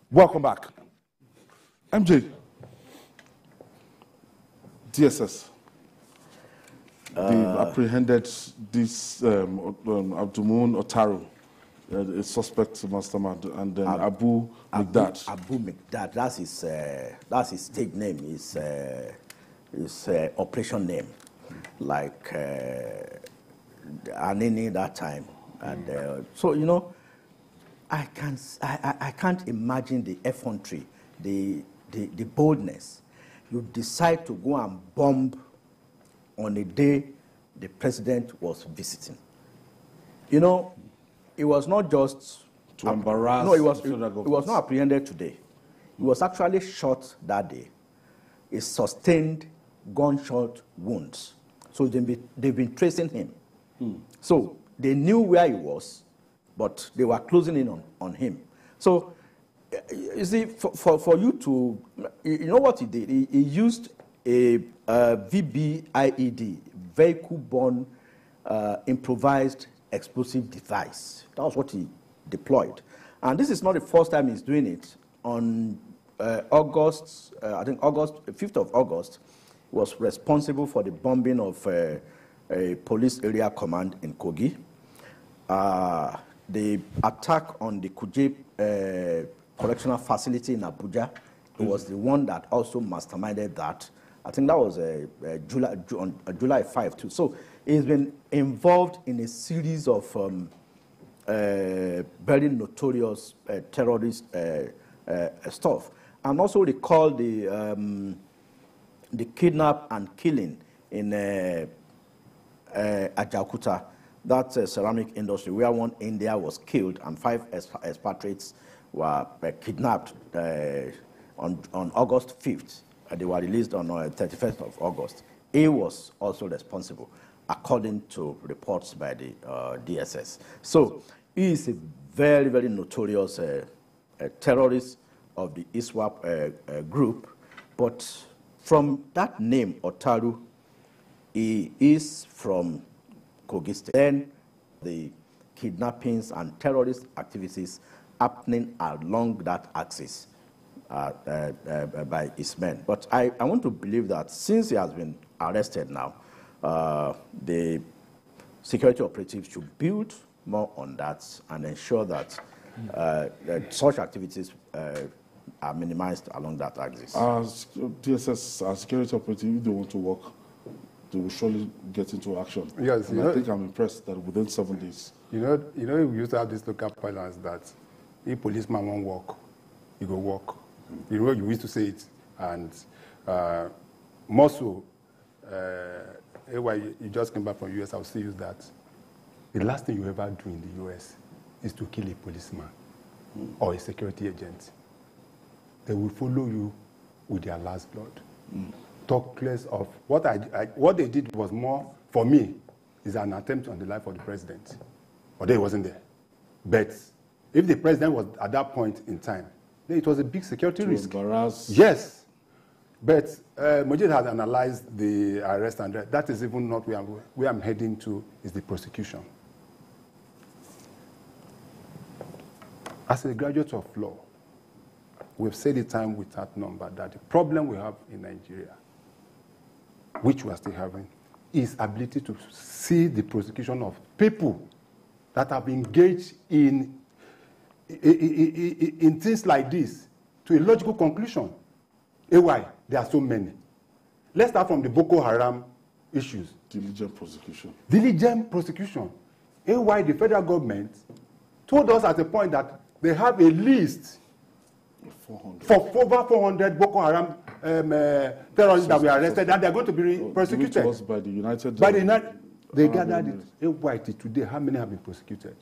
Welcome back. MJ, DSS, they've apprehended this Abdulmumin Otaru, a suspect mastermind, and then Abu Mikdad. Abu Mikdad, that's his stage name, his operation name, like Anini that time. And so, you know, I can't imagine the effrontery, the boldness. You decide to go and bomb on a day the president was visiting. You know, it was not just to embarrass. No, it was not apprehended today. He was actually shot that day. He sustained gunshot wounds. So they've been tracing him. So they knew where he was, but they were closing in on him. So, you see, for you to, you know what he did? He used a VBIED, vehicle-borne improvised explosive device. That was what he deployed. And this is not the first time he's doing it. On August, I think 5th of August, he was responsible for the bombing of a police area command in Kogi. The attack on the Kuje correctional facility in Abuja, it was the one that also masterminded that. I think that was July 5 too. So he's been involved in a series of very notorious terrorist stuff. And also recall the kidnap and killing in Ajaokuta, that ceramic industry, where one India was killed and 5 expatriates were kidnapped on August 5th. They were released on 31st of August. He was also responsible, according to reports by the DSS. So he is a very, very notorious terrorist of the ISWAP group. But from that name, Otaru, he is from Kogi State. Then the kidnappings and terrorist activities happening along that axis by his men. But I want to believe that since he has been arrested now, the security operatives should build more on that and ensure that, that such activities are minimized along that axis. DSS, as security operative, if they want to work, they will surely get into action. Yes, and I think I'm impressed that within 7 days. You know, we used to have this local parlance that if policeman won't work, he go work. You know, you used to say it, and more so, you just came back from US, I'll still use that. The last thing you ever do in the US is to kill a policeman or a security agent. They will follow you with their last blood. Talk less of what they did was more, for me, is an attempt on the life of the president. Although he wasn't there. But if the president was at that point in time, then it was a big security risk. Embarrass. Yes. But Mujid has analyzed the arrest, and that is even not where I'm heading to, is the prosecution. As a graduate of law, we've said it time without number that the problem we have in Nigeria, which we are still having, is ability to see the prosecution of people that have engaged in things like this to a logical conclusion. Why? There are so many. Let's start from the Boko Haram issues. Diligent prosecution. Diligent prosecution. Why the federal government told us at a point that they have a list for over 400 Boko Haram terrorists that were arrested, and they're going to be prosecuted. Which was by the United They gathered it. Why today, how many have been prosecuted?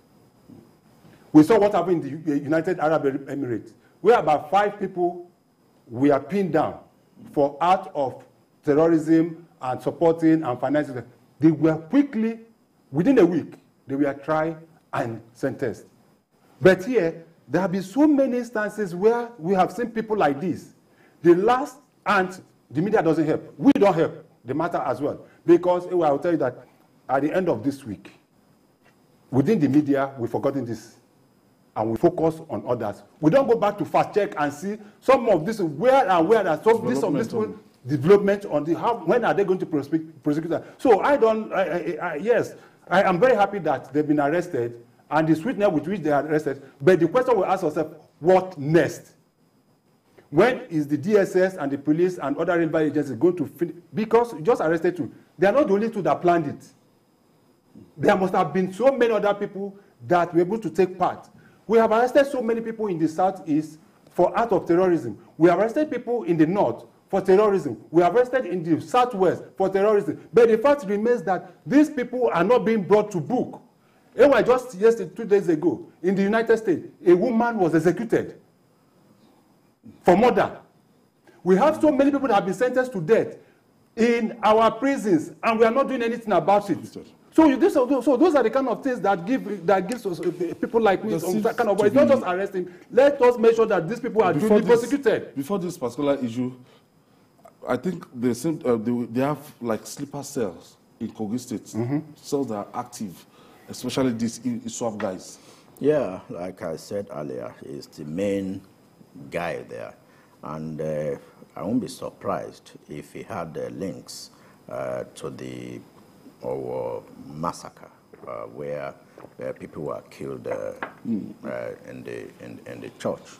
We saw what happened in the United Arab Emirates, where about 5 people were pinned down for act of terrorism and supporting and financing. They were quickly, within a week, they were tried and sentenced. But here, there have been so many instances where we have seen people like this. The last, and the media doesn't help. We don't help the matter as well. Because I will tell you that at the end of this week, within the media, we've forgotten this. and we focus on others. We don't go back to fast check and see some of this, where are some this development on the how, when are they going to prosecute that? So yes, I am very happy that they've been arrested and the sweetness with which they are arrested. But the question we ask ourselves, what next? When is the DSS and the police and other relevant agencies going to finish? Because you just arrested two. They are not the only two that planned it. There must have been so many other people that were able to take part. We have arrested so many people in the southeast for act of terrorism. We have arrested people in the north for terrorism. We have arrested in the southwest for terrorism. But the fact remains that these people are not being brought to book. Just yesterday, 2 days ago, in the United States, a woman was executed for murder. We have so many people that have been sentenced to death in our prisons, and we are not doing anything about it. So those are the kind of things that gives us people like me some kind of. It's not just arresting. Let us make sure that these people are duly prosecuted. Before this particular issue, I think they have like sleeper cells in Kogi State, cells that are active, especially these ISWAP guys. Yeah, like I said earlier, he's the main guy there, and I won't be surprised if he had links to the massacre where people were killed in the church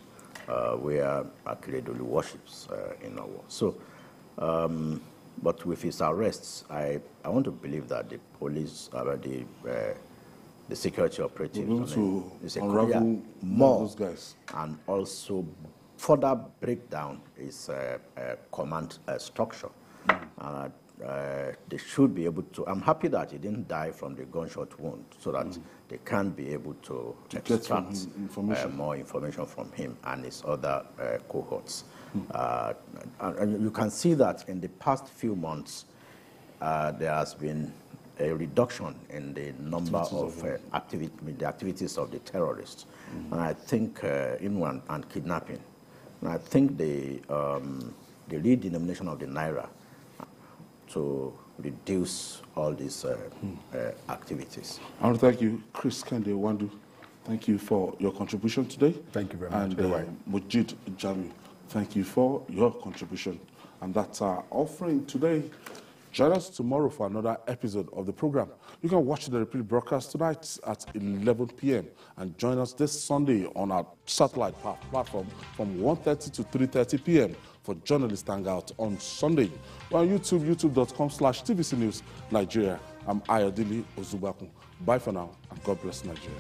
where Akeredolu worships in our. So, but with his arrests, I want to believe that the police, the security operatives, to unravel more those guys, and also further break down his command structure. They should be able to. I'm happy that he didn't die from the gunshot wound, so that they can be able to extract more information from him and his other cohorts. And you can see that in the past few months, there has been a reduction in the number of the activities of the terrorists, and I think and kidnapping. And I think the redenomination of the naira to reduce all these activities. I want to thank you, Chris Kende Wandu. Thank you for your contribution today. Thank you very much. And Mujid Jami, thank you for your contribution. And that's our offering today. Join us tomorrow for another episode of the program. You can watch the repeat broadcast tonight at 11 p.m. and join us this Sunday on our satellite platform from 1:30 to 3:30 p.m. for Journalist Hangout on Sunday. We're on YouTube, youtube.com/TVC News Nigeria. I'm Ayodele Ozubakun. Bye for now, and God bless Nigeria.